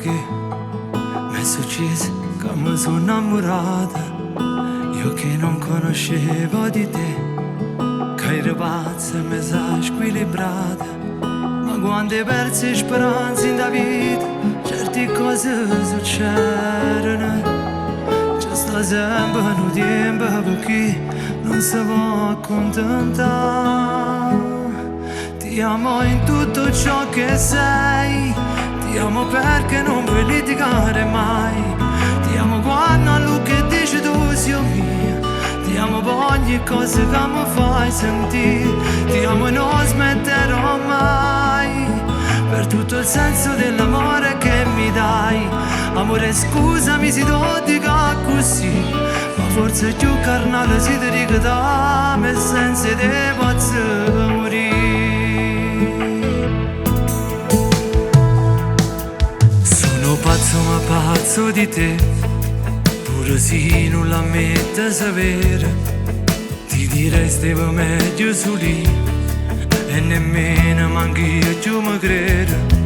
che mi è successo che mi sono innamorata. Io che non conoscevo di te, che eri pazza e mi sa squilibrata. Ma quando hai perso speranza in da vita, certe cose succedono. Ci sta sempre un tempo perché non si può accontentare. Ti amo in tutto ciò che sei, ti amo perché non puoi litigare mai. Ti amo quando a lui che dici tu sei mia. Ti amo per ogni cosa che mi fai sentire. Ti amo e non smetterò mai, per tutto il senso dell'amore che mi dai. Amore scusami se tu dico così, ma forse più carnale si ti dico da me senza te posso morire. Sono pazzo ma pazzo di te, pure se non la mette sapere. Ti direi stavo meglio su lì e nemmeno manco io più mi credo.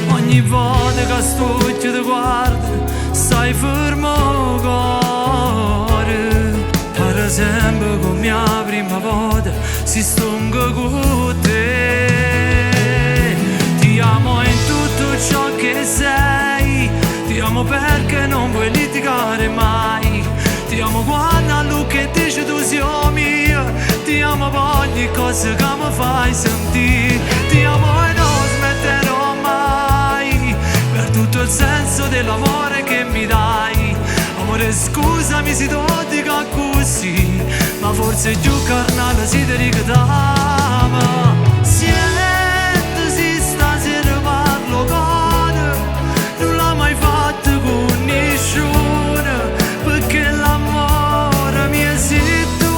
Ogni volta che sto ti guardo stai fermo cuore. Per esempio come la prima volta si stonga con te. Ti amo in tutto ciò che sei, ti amo perché non vuoi litigare mai. Ti amo quando a lui che dici tu sei mia. Ti amo per ogni cosa che mi fai sentire. Ti amo e non smetterò mai, per tutto il senso dell'amore che mi dai. Amore scusami se tu dico così, ma forse più carnale si ti dico ma senti se stasera parlo con, non l'ho mai fatto con nessuno, perché l'amore mio sei tu.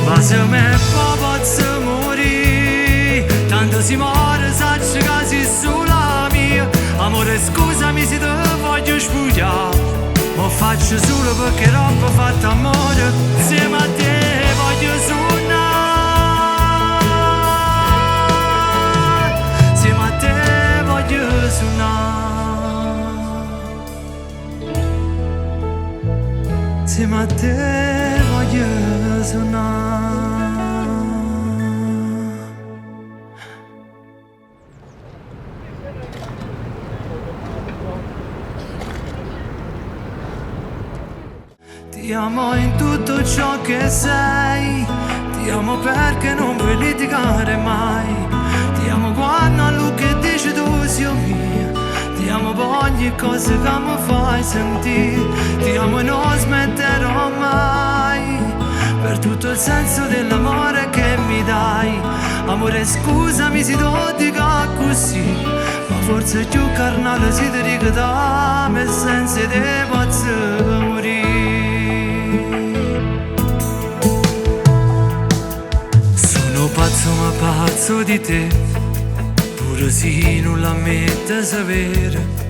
Ma se me posso morire, tanto si muore, sacci che sei sola mia. Amore scusami se te voglio spugliare, ma faccio solo perché troppo fatto amore. Insieme a te voglio suonare, insieme a te voglio suonare, insieme a te voglio suonare. Ti amo in tutto ciò che sei, ti amo perché non vuoi litigare mai. Ti amo quando a lui che dici tu sei mia. Ti amo per ogni cosa che mi fai sentire. Ti amo e non smetterò mai, per tutto il senso dell'amore che mi dai. Amore scusami se tu dico così, ma forse più carnale si ti dico da me senza te posso morire. Pazzo ma pazzo di te, pure se non la mette sapere.